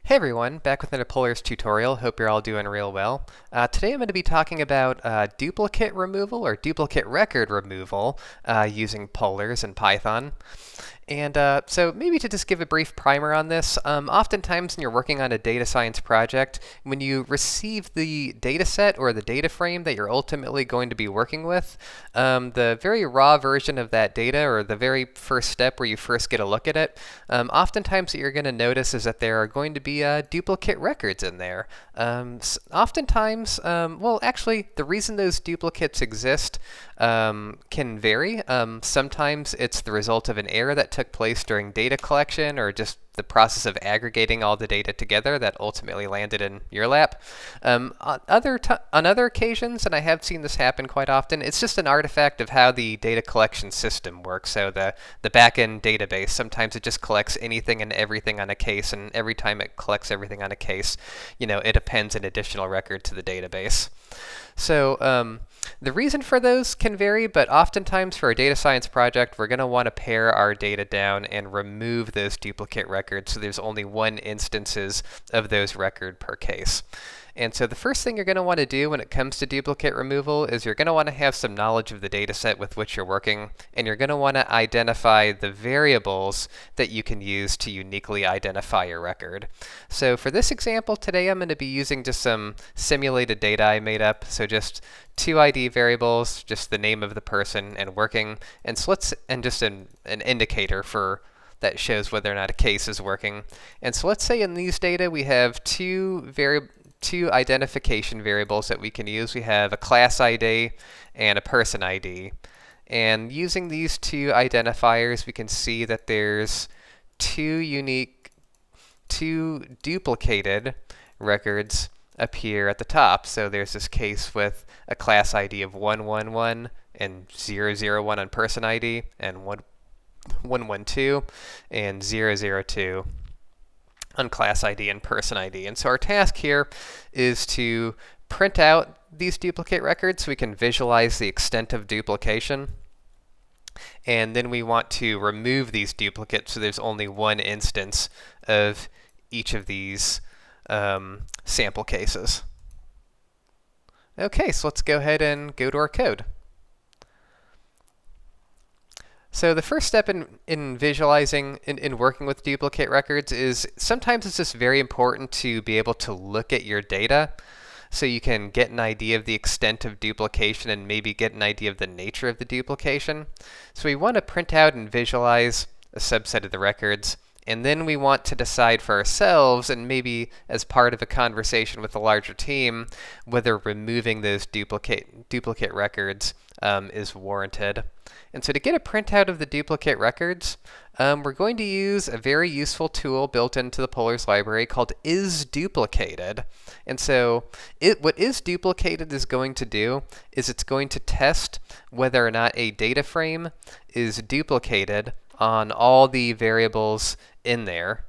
Hey everyone, back with another Polars tutorial. Hope you're all doing real well. Today I'm going to be talking about duplicate removal or duplicate record removal using polars in Python. And so maybe to just give a brief primer on this, oftentimes when you're working on a data science project, when you receive the data set or the data frame that you're ultimately going to be working with, the very raw version of that data or the very first step where you first get a look at it, oftentimes what you're going to notice is that there are going to be duplicate records in there. Oftentimes, well, actually, the reason those duplicates exist can vary. Sometimes it's the result of an error that took place during data collection or just the process of aggregating all the data together that ultimately landed in your lap. On other occasions, and I have seen this happen quite often, it's just an artifact of how the data collection system works. So the backend database, sometimes it just collects anything and everything on a case, and every time it collects everything on a case, it appends an additional record to the database. So the reason for those can vary, but oftentimes for a data science project, we're going to want to pare our data down and remove those duplicate records so there's only one instances of those record per case. And so the first thing you're going to want to do when it comes to duplicate removal is you're going to want to have some knowledge of the data set with which you're working, and you're going to want to identify the variables that you can use to uniquely identify your record. So for this example today, I'm going to be using just some simulated data I made up. So just two ID variables, just the name of the person and working, and just an indicator for that shows whether or not a case is working. And so let's say in these data we have two identification variables that we can use. We have a class ID and a person ID. And using these two identifiers, we can see that there's two duplicated records appear at the top. So there's this case with a class ID of 111 and 001 on person ID, and 112 and 002 on class ID and person ID. And so our task here is to print out these duplicate records so we can visualize the extent of duplication. And then we want to remove these duplicates so there's only one instance of each of these sample cases. Okay, so let's go ahead and go to our code. So the first step in visualizing, in working with duplicate records is sometimes it's just very important to be able to look at your data so you can get an idea of the extent of duplication and maybe get an idea of the nature of the duplication. So we want to print out and visualize a subset of the records, and then we want to decide for ourselves, and maybe as part of a conversation with a larger team, whether removing those duplicate records is warranted. And so to get a printout of the duplicate records, we're going to use a very useful tool built into the Polars library called isDuplicated. And so what isDuplicated is going to do is it's going to test whether or not a data frame is duplicated on all the variables in there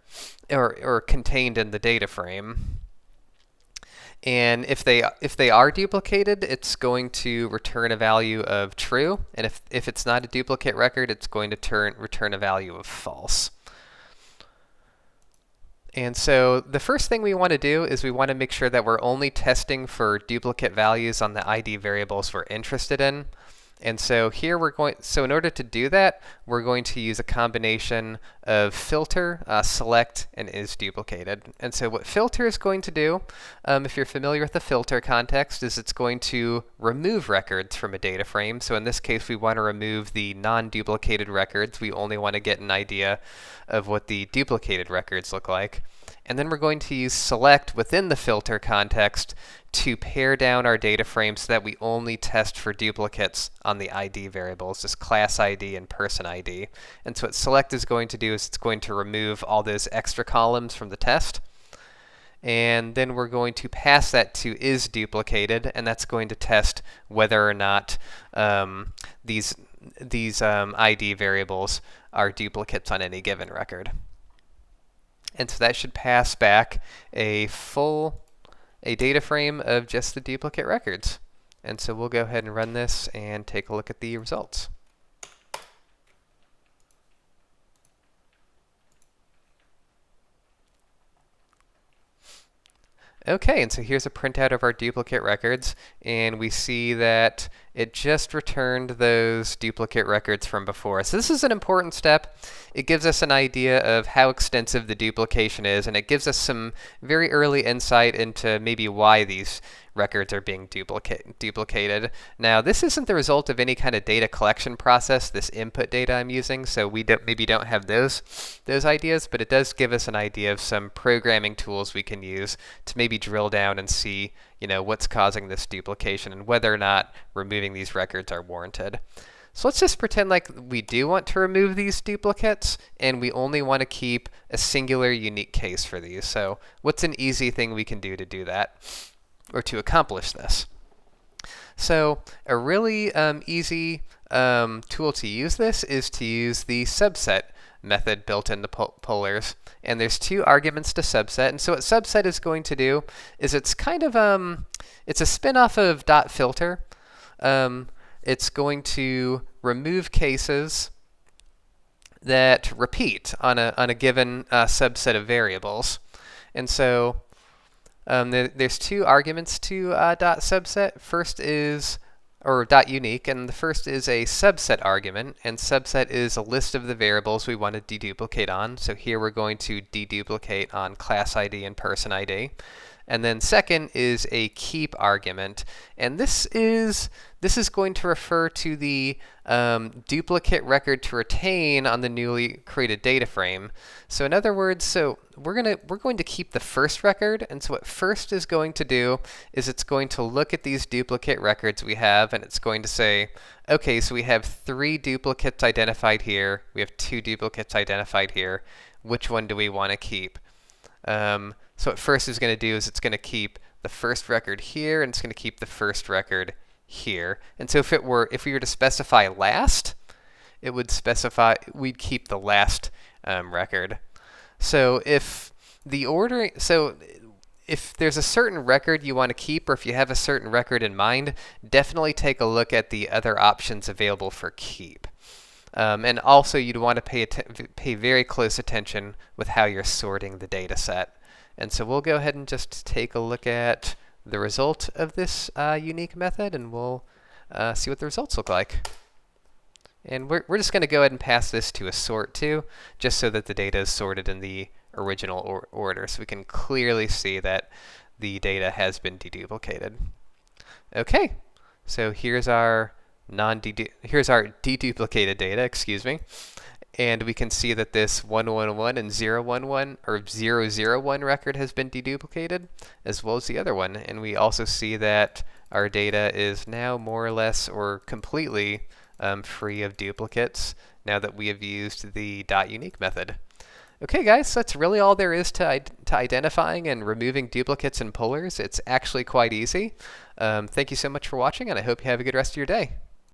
or contained in the data frame. And if they are duplicated, it's going to return a value of true. And if it's not a duplicate record, it's going to return a value of false. And so the first thing we want to do is we want to make sure that we're only testing for duplicate values on the ID variables we're interested in. And so here so in order to do that, we're going to use a combination of filter, select, and isDuplicated. And so what filter is going to do, if you're familiar with the filter context, is it's going to remove records from a data frame. So in this case, we want to remove the non-duplicated records. We only want to get an idea of what the duplicated records look like. And then we're going to use select within the filter context to pare down our data frame so that we only test for duplicates on the ID variables, just class ID and person ID. And so what select is going to do is it's going to remove all those extra columns from the test. And then we're going to pass that to isDuplicated, and that's going to test whether or not these ID variables are duplicates on any given record. And so that should pass back a data frame of just the duplicate records. And so we'll go ahead and run this and take a look at the results. Okay, and so here's a printout of our duplicate records, and we see that it just returned those duplicate records from before. So this is an important step. It gives us an idea of how extensive the duplication is, and it gives us some very early insight into maybe why these records are being duplicated. Now, this isn't the result of any kind of data collection process, this input data I'm using, so we maybe don't have those ideas, but it does give us an idea of some programming tools we can use to maybe drill down and see, what's causing this duplication and whether or not removing these records are warranted. So let's just pretend like we do want to remove these duplicates, and we only want to keep a singular unique case for these. So what's an easy thing we can do that, or to accomplish this? So a really easy tool to use this is to use the subset method built into polars. And there's two arguments to subset. And so what subset is going to do is it's kind of, it's a spin-off of .filter. It's going to remove cases that repeat on a given subset of variables. And so there's two arguments to .subset. First is, or .unique, and the first is a subset argument, and subset is a list of the variables we want to deduplicate on. So here we're going to deduplicate on class ID and person ID. And then second is a keep argument, and this is going to refer to the duplicate record to retain on the newly created data frame. So in other words, so we're going to keep the first record, and so what first is going to do is it's going to look at these duplicate records we have, and it's going to say, okay, so we have 3 duplicates identified here, we have 2 duplicates identified here, which one do we want to keep? So what first is going to do is it's going to keep the first record here, and it's going to keep the first record here. And so if we were to specify last, it would specify we'd keep the last record. So if there's a certain record you want to keep, or if you have a certain record in mind, definitely take a look at the other options available for keep. And also you'd want to pay very close attention with how you're sorting the data set. And so we'll go ahead and just take a look at the result of this unique method, and we'll see what the results look like. And we're just going to go ahead and pass this to a sort too, just so that the data is sorted in the original order, so we can clearly see that the data has been deduplicated. Okay, so here's our deduplicated data, excuse me. And we can see that this 111 and 011 or 001 record has been deduplicated, as well as the other one. And we also see that our data is now more or less or completely free of duplicates now that we have used the .unique method. Okay, guys, so that's really all there is to identifying and removing duplicates in polars. It's actually quite easy. Thank you so much for watching, and I hope you have a good rest of your day.